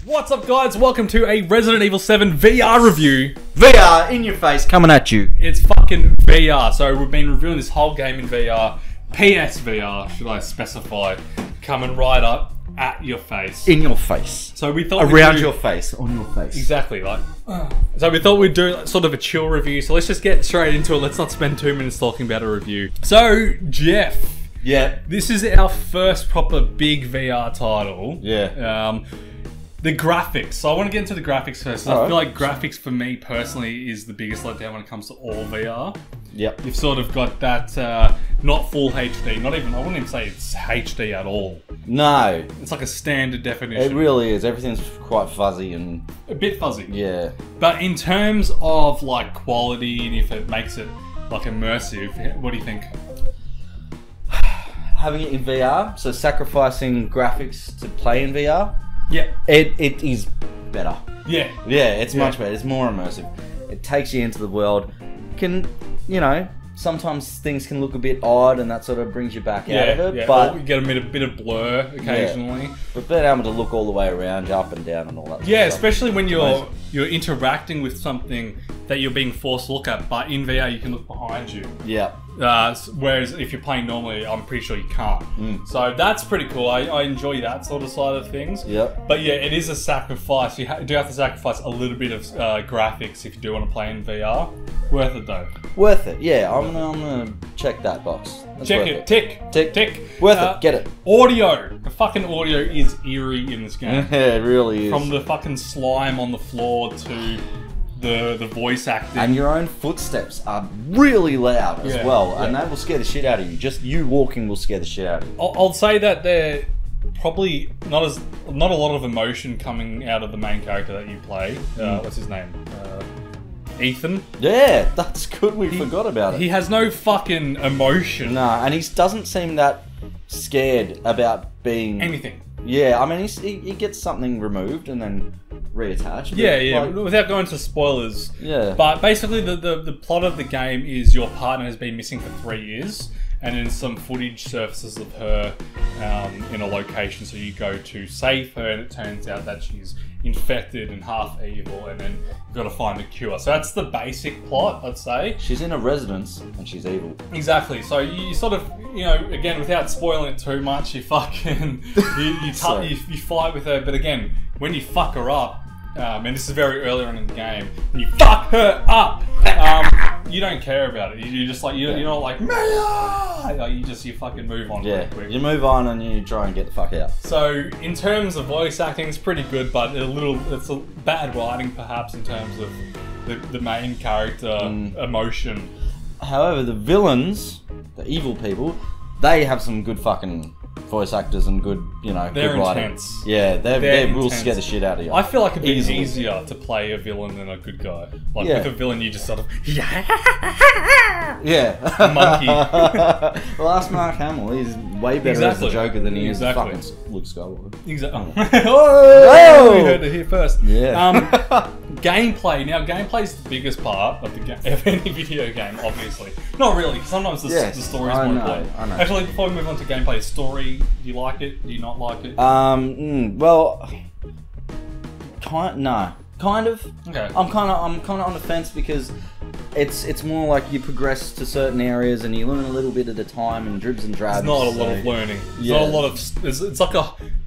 What's up, guys? Welcome to a Resident Evil 7 VR review. VR in your face, coming at you. It's fucking VR. So we've been reviewing this whole game in VR. PSVR, should I specify, coming right up at your face. In your face. So we thought around your face, on your face. Exactly, like. So we thought we'd do sort of a chill review. So let's just get straight into it. Let's not spend 2 minutes talking about a review. So Jeff. Yeah. This is our first proper big VR title. Yeah. The graphics. So I want to get into the graphics first. All I feel like graphics for me personally is the biggest letdown when it comes to all VR. Yep. You've sort of got that not full HD, not even, I wouldn't even say it's HD at all. No. It's like a standard definition. It really is. Everything's quite fuzzy and... a bit fuzzy. Yeah. But in terms of like quality and if it makes it like immersive, what do you think? Having it in VR, so sacrificing graphics to play in VR, Yeah. it is better. Yeah. Yeah, it's much better. It's more immersive. It takes you into the world. Can, you know, sometimes things can look a bit odd and that sort of brings you back out of it. Yeah. But Or you get a bit of blur occasionally. But being able to look all the way around, up and down and all that. Yeah, sort of stuff. especially when you're interacting with something that you're being forced to look at, but in VR you can look behind you. Yeah. Whereas if you're playing normally, I'm pretty sure you can't. So that's pretty cool. I enjoy that sort of side of things. Yep. But yeah, it is a sacrifice. You do have to sacrifice a little bit of graphics if you do want to play in VR. Worth it though. Worth it. Yeah, I'm gonna check that box. That's Check worth it. Tick. Tick. Tick. Worth it. Get it. Audio. The fucking audio is eerie in this game. Yeah, it really is. From the fucking slime on the floor to the voice acting. And your own footsteps are really loud as well, and yeah. that will scare the shit out of you. Just you walking will scare the shit out of you. I'll say that they're probably not a lot of emotion coming out of the main character that you play. What's his name? Ethan. Yeah, that's good. We forgot about it. He has no fucking emotion. Nah, and he doesn't seem that scared about being Anything. Yeah, I mean he gets something removed and then reattached. but, Yeah. like, Without going to spoilers. Yeah. But basically, the plot of the game is your partner has been missing for 3 years, and then some footage surfaces of her in a location. So you go to save her, and it turns out that she's infected and half evil, and then you've got to find a cure. So that's the basic plot, I'd say. She's in a residence and she's evil. Exactly. So you sort of, again, without spoiling it too much, you fucking you fight with her. But again, when you fuck her up, and this is very early on in the game, when you fuck her up, you don't care about it. You just like you're not like Maya! Like, you fucking move on Yeah, real quick. you move on and you try and get the fuck out. So in terms of voice acting, it's pretty good, but it's a bad writing perhaps in terms of the main character emotion. However, the villains, the evil people, they have some good fucking voice actors and good, They're good writing. intense. Yeah, they will intense. scare the shit out of you. I feel like it'd be Easily. easier to play a villain than a good guy. Like Yeah. with a villain, you just sort of Yeah. monkey. Well, ask Mark Hamill. He's way better as the Joker than he is Exactly. fucking Luke Skywalker. Exactly. Oh! We heard it here first. Yeah. Gameplay. Now, gameplay is the biggest part of any video game, obviously. Not really, because sometimes the story is I more know, important. I know. Actually, before we move on to gameplay, story, do you like it? Do you not like it? Well, kind of. Okay. I'm kind of on the fence because it's more like you progress to certain areas and you learn a little bit at a time and dribs and drabs. There's not a lot of learning. There's Yeah. not a lot of... It's like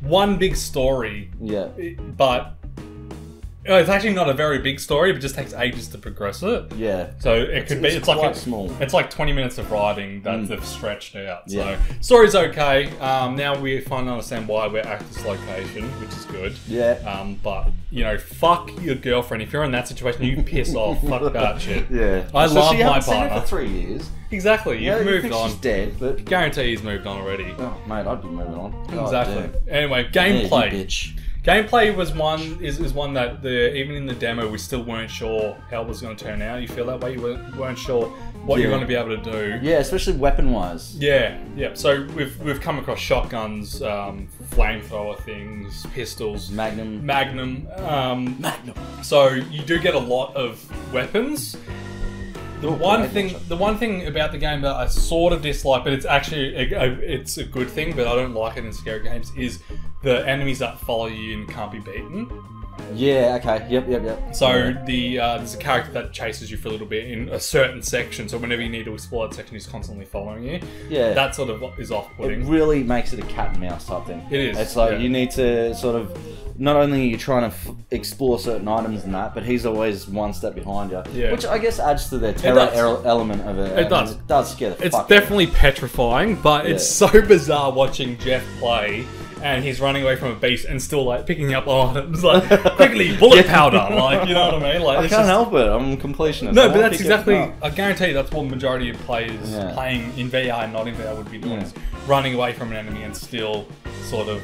one big story, Yeah. but... It's actually not a very big story, but it just takes ages to progress it. Yeah. So it could be, it's like quite small. It's like 20 minutes of writing that they've stretched out. So Yeah. story's okay. Now we finally understand why we're at this location, which is good. Yeah. But fuck your girlfriend. If you're in that situation, you piss off. Fuck that shit. Yeah. I so love she my hasn't seen her partner. for 3 years. Exactly. You've Yeah, you moved think on. she's dead, but Guarantee he's moved on already. oh, mate, I'd be moving on. God Exactly. damn. Anyway, Yeah, you gameplay. bitch. Gameplay was one that even in the demo we still weren't sure how it was going to turn out. You feel that way? You weren't sure what you're Yeah. going to be able to do. Yeah, especially weapon-wise. Yeah. So we've come across shotguns, flamethrower things, pistols, Magnum. Magnum. Magnum. So you do get a lot of weapons. The one thing about the game that I sort of dislike, but it's actually it's a good thing, but I don't like it in scary games, is the enemies that follow you and can't be beaten. Yeah, okay. Yep. So there's a character that chases you for a little bit in a certain section. So whenever you need to explore that section, he's constantly following you. Yeah. That sort of is It off-putting. really makes it a cat and mouse type thing. It is, It's like yeah. you need to sort of, not only are you trying to explore certain items and that, but he's always one step behind you. Yeah. Which I guess adds to the terror does. element of it. It does. It does scare the It's fuck out of me. definitely petrifying, but it's so bizarre watching Jeff play. And he's running away from a beast and still like picking up it's like quickly bullet powder, like, you know what I mean? Like I it's can't just- help it. I'm a completionist. No, I but wanna that's pick it exactly. up. I guarantee you that's what the majority of players Yeah. playing in VR and not in VR would be doing: Yeah. is running away from an enemy and still sort of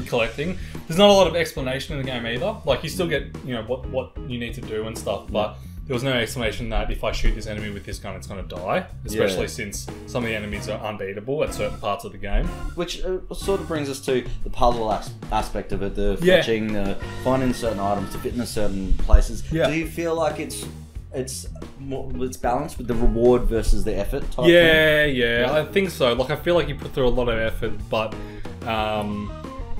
Collecting. There's not a lot of explanation in the game either. Like you still get what you need to do and stuff, but there was no explanation that if I shoot this enemy with this gun, it's going to die. Especially Yeah. since some of the enemies are unbeatable at certain parts of the game. Which sort of brings us to the puzzle aspect of it, the Yeah. fetching, the finding certain items to fit in certain places. Yeah. Do you feel like it's balanced with the reward versus the effort type thing? Yeah, I think so. Like I feel like you put through a lot of effort, but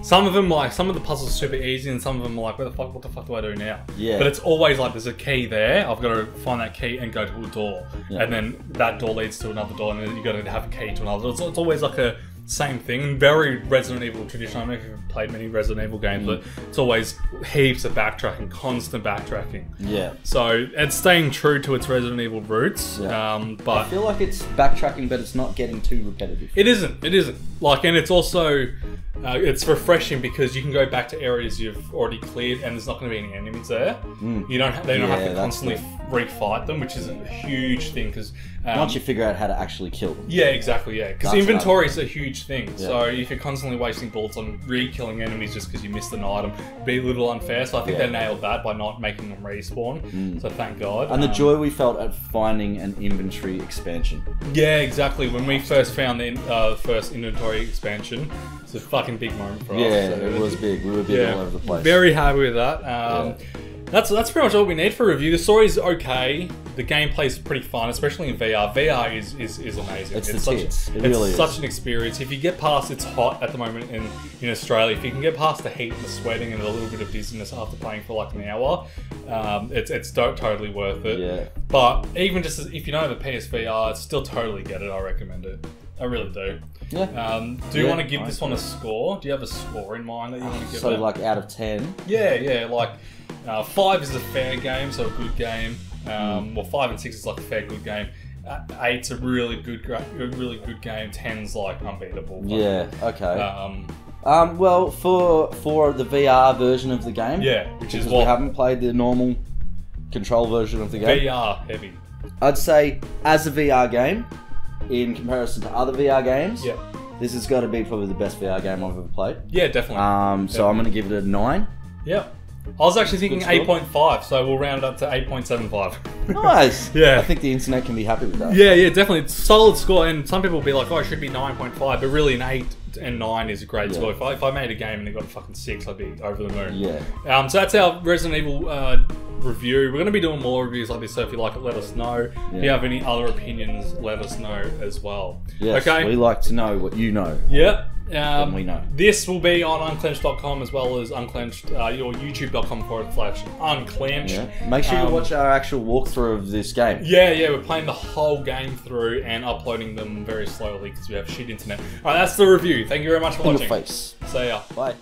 some of them, like some of the puzzles are super easy, and some of them are like, what the fuck do I do now? Yeah. But it's always like there's a key there. I've got to find that key and go to a door, Yeah. and then that door leads to another door, and then you got to have a key to another door. It's always like a same thing. Very Resident Evil tradition. I don't know if you've played many Resident Evil games, but it's always heaps of backtracking, constant backtracking. Yeah. So it's staying true to its Resident Evil roots, Yeah. I but feel like it's backtracking, but it's not getting too repetitive. it isn't. It isn't. Like, and it's also it's refreshing because you can go back to areas you've already cleared, and there's not going to be any enemies there. You don't. They don't have Yeah, to that's constantly refight them, which is a huge thing. Because Once you figure out how to actually kill them. yeah, exactly. Yeah, because That's inventory is a huge thing. Yeah. So if you're constantly wasting bullets on re-killing enemies just because you missed an item, it'd be a little unfair. So I think Yeah. they nailed that by not making them respawn. So thank God. And the joy we felt at finding an inventory expansion. Yeah, exactly. When we first found the first inventory expansion, it's a fucking big moment for us. Yeah, So it was big. We were big all over the place. Very happy with that. That's pretty much all we need for review. The story's okay. The gameplay's pretty fun, especially in VR. VR is amazing. It's the such, tits. It it's really is. such an experience. If you get past, it's hot at the moment in Australia. If you can get past the heat and the sweating and a little bit of dizziness after playing for like an hour, it's totally worth it. Yeah. But even just if you don't have a PSVR, still totally get it. I recommend it. I really do. Yeah. Do you Yeah, want to give I this one a score? Do you have a score in mind that you want to give So, it? like, out of 10, Yeah, like 5 is a fair game, so a good game. Well, 5 and 6 is like a fair good game. 8's a really good game. 10's like unbeatable. yeah, okay. Um, Well, for the VR version of the game, yeah, which is because we what haven't played the normal control version of the game, VR heavy. I'd say as a VR game, in comparison to other VR games, Yeah, this has got to be probably the best VR game I've ever played. yeah, definitely. So I'm going to give it a 9. Yeah. I was actually thinking Good score. 8.5, so we'll round up to 8.75. Nice. Yeah. I think the internet can be happy with that. Yeah, definitely. It's a solid score, and some people will be like, oh, it should be 9.5, but really an 8 and 9 is a great Yeah. score. If I made a game and it got a fucking 6, I'd be over the moon. Yeah. So that's our Resident Evil review. We're going to be doing more reviews like this, so if you like it, let us know. If you have any other opinions, let us know as well. Yes, Okay? we like to know what you know. Yeah. Then we know. This will be on unclenched.com as well as unclenched, your youtube.com/unclenched. Yeah. Make sure you watch our actual walkthrough of this game. Yeah, we're playing the whole game through and uploading them very slowly because we have shit internet. Alright, that's the review. Thank you very much for In your watching. face. See ya. Bye.